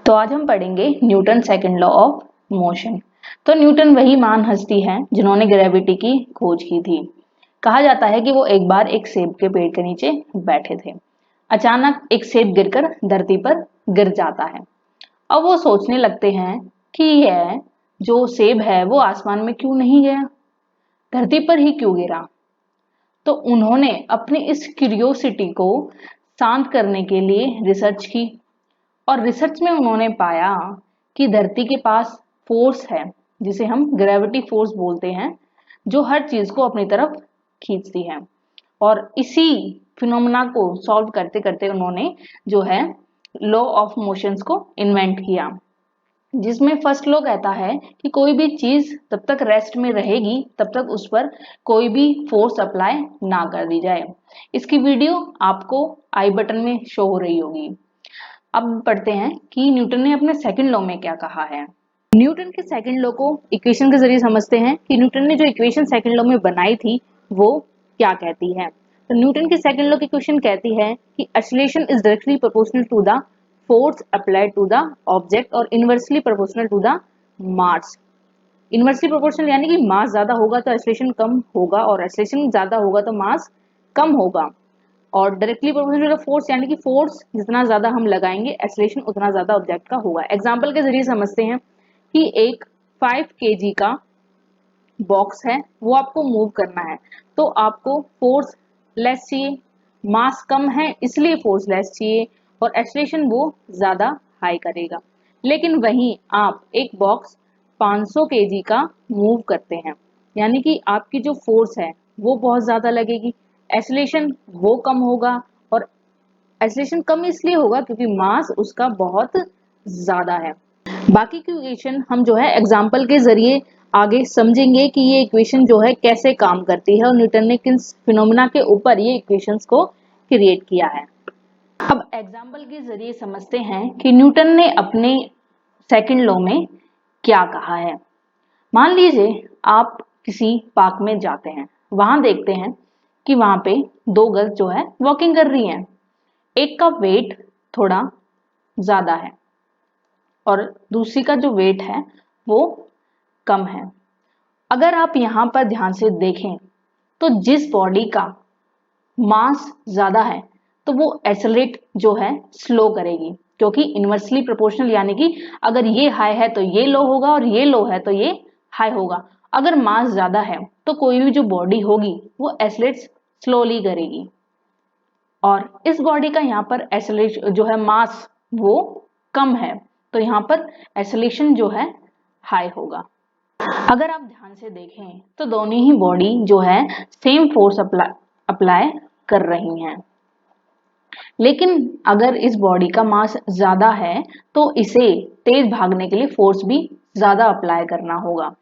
तो आज हम पढ़ेंगे Newton second law of motion. तो न्यूटन वही महान हस्ती हैं जिन्होंने ग्रेविटी की खोज की थी। कहा जाता है कि वो एक बार एक सेब के पेड़ के नीचे बैठे थे। अचानक एक सेब गिरकर धरती पर गिर जाता है। अब वो सोचने लगते हैं कि यह जो सेब है वो आसमान में क्यों नहीं गया, धरती पर ही क्यों गिरा। तो उन्होंने अपनी इस क्यूरियोसिटी को शांत करने के लिए रिसर्च की और रिसर्च में उन्होंने पाया कि धरती के पास फोर्स है जिसे हम ग्रेविटी फोर्स बोलते हैं, जो हर चीज को अपनी तरफ खींचती है। और इसी फिनोमेना को सॉल्व करते करते उन्होंने जो है लॉ ऑफ मोशंस को इन्वेंट किया, जिसमें फर्स्ट लॉ कहता है कि कोई भी चीज तब तक रेस्ट में रहेगी तब तक उस पर कोई भी फोर्स अप्लाई ना कर दी जाए। इसकी वीडियो आपको आई बटन में शो हो रही होगी। अब पढ़ते हैं कि न्यूटन ने अपने सेकंड लॉ में क्या कहा है। न्यूटन के सेकंड लॉ को इक्वेशन के जरिए समझते हैं कि न्यूटन ने जो इक्वेशन सेकंड लॉ में बनाई थी वो क्या कहती है। तो न्यूटन की सेकंड लॉ की इक्वेशन कहती है कि acceleration is directly proportional to the force applied to the object और inversely proportional to the mass. Inversely proportional यानी कि मास ज्यादा होगा तो एक्सीलरेशन कम होगा और एक्सीलरेशन ज्यादा होगा तो मास कम होगा। और directly proportional to the force यानी कि फोर्स जितना ज्यादा हम लगाएंगे एक्सीलरेशन उतना ज्यादा ऑब्जेक्ट का होगा। एग्जांपल के जरिए समझते हैं कि एक 5 kg का बॉक्स है, वो आपको मूव करना है तो आपको फोर्स लेस चाहिए, मास कम है इसलिए फोर्स लेस चाहिए और एक्सीलरेशन वो ज्यादा हाई करेगा। लेकिन वहीं आप एक बॉक्स 500 kg का मूव करते हैं यानी कि आपकी जो फोर्स है वो बहुत ज्यादा लगेगी, एक्सीलरेशन वो कम होगा। और एक्सीलरेशन कम इसलिए होगा क्योंकि मास उसका बहुत ज्यादा है। बाकी की इक्वेशन हम जो है एग्जांपल के जरिए आगे समझेंगे कि ये इक्वेशन जो है कैसे काम करती है और न्यूटन ने किन फिनोमेना के ऊपर ये इक्वेशंस को क्रिएट किया है। अब एग्जांपल के जरिए समझते हैं कि न्यूटन ने अपने सेकंड लॉ में क्या कहा है। मान लीजिए आप किसी पार्क में जाते हैं, वहां देखते हैं कि वहां पे दो गर्ल्स जो है वॉकिंग कर रही हैं। एक का वेट थोड़ा ज्यादा है और दूसरी का जो वेट है वो कम है। अगर आप यहां पर ध्यान से देखें तो जिस बॉडी का मास ज्यादा है तो वो एक्सेलरेट जो है स्लो करेगी, क्योंकि इनवर्सली प्रोपोर्शनल यानी कि अगर ये हाई है तो ये लो होगा और ये लो है तो ये हाई होगा। अगर मास ज्यादा है तो कोई भी जो बॉडी होगी वो एक्सेलरेट स्लोली करेगी और इस बॉडी का यहाँ पर एक्सेलरेशन जो है मास वो कम है तो यहाँ पर एक्सेलरेशन जो है हाई होगा। अगर आप ध्यान से देखें तो दोनों ही बॉडी जो है सेम फोर्स अप्लाई कर रही हैं, लेकिन अगर इस बॉडी का मास ज्यादा है तो इसे तेज भागने के लिए फोर्स भी ज्यादा अप्लाई करना होगा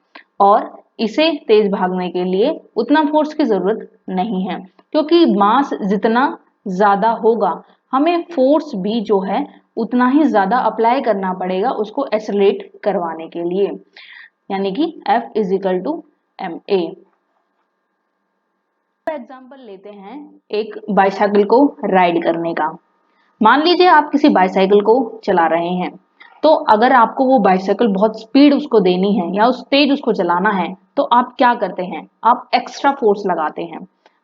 और इसे तेज भागने के लिए उतना फोर्स की जरूरत नहीं है, क्योंकि मास जितना ज्यादा होगा हमें फोर्स भी जो है उतना ही ज्यादा अप्लाई करना पड़ेगा उसको एक्सेलरेट करवाने के लिए, यानी कि F is equal to ma। Example लेते हैं एक बाईसाइकिल को राइड करने का। मान लीजिए आप किसी बाईसाइकिल को चला रहे हैं, तो अगर आपको वो बाईसाइकिल बहुत स्पीड उसको देनी है या उस तेज उसको चलाना है तो आप क्या करते हैं, आप एक्स्ट्रा फोर्स लगाते हैं,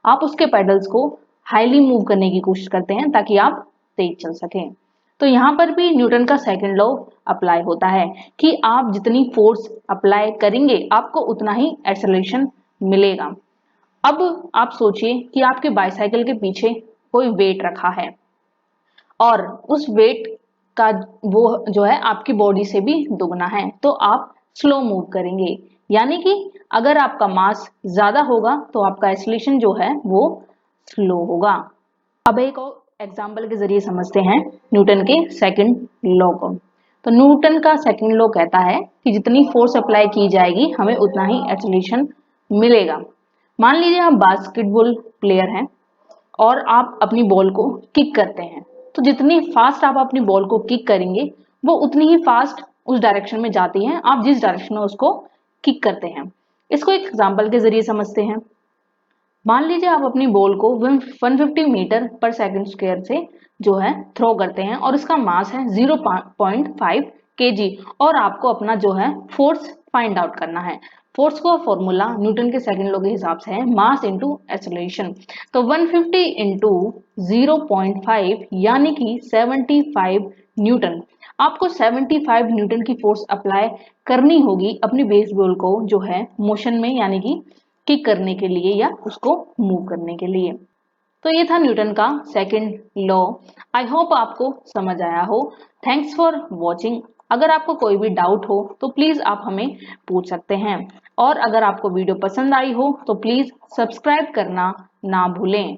आप उसके पेडल्स को हाईली मूव करने की कोशिश करते हैं ताकि आप तेज चल सकें। तो यहाँ पर भी न्यूटन का सेकंड लॉ अप्लाई होता है कि आप जितनी फोर्स अप्लाई करेंगे आपको उतना ही एक्सेलरेशन मिलेगा। अब आप सोचिए कि आपके बाईसाइकिल के पीछे कोई वेट रखा है और उस वेट का वो जो है आपकी बॉडी से भी दुगना है तो आप स्लो मूव करेंगे, यानी कि अगर आपका मास ज्यादा होगा तो आपका एक्सीलरेशन जो है वो स्लो होगा। अब एक और एग्जांपल के जरिए समझते हैं न्यूटन के सेकंड लॉ को। तो न्यूटन का सेकंड लॉ कहता है कि जितनी फोर्स अप्लाई की जाएगी हमें उतना ही एक्सीलरेशन मिलेगा। मान लीजिए आप बास्केटबॉल प्लेयर हैं और आप अपनी बॉल को किक करते हैं, तो जितनी फास्ट आप अपनी बॉल को किक करेंगे वो उतनी ही फास्ट उस डायरेक्शन में जाती है आप जिस डायरेक्शन में उसको किक करते हैं। इसको एक एग्जांपल के जरिए समझते हैं। मान लीजिए आप अपनी बॉल को 150 मीटर पर सेकंड स्क्वायर से जो है थ्रो करते हैं और इसका मास है 0.5 kg और आपको अपना जो है फोर्स फाइंड आउट करना है। फोर्स का फॉर्मूला न्यूटन के सेकंड लॉ के हिसाब से है मास इनटू एक्सेलरेशन। तो 150 इंटू 0.5 यानी कि 75 न्यूटन। आपको 75 न्यूटन की फोर्स अप्लाई करनी होगी अपनी बेसबॉल को जो है मोशन में यानी कि किक करने के लिए या उसको मूव करने के लिए। तो ये था न्यूटन का सेकंड लॉ। आई होप आपको समझ आया हो। Thanks for watching. अगर आपको कोई भी डाउट हो तो प्लीज आप हमें पूछ सकते हैं और अगर आपको वीडियो पसंद आई हो तो प्लीज सब्सक्राइब करना ना भूलें।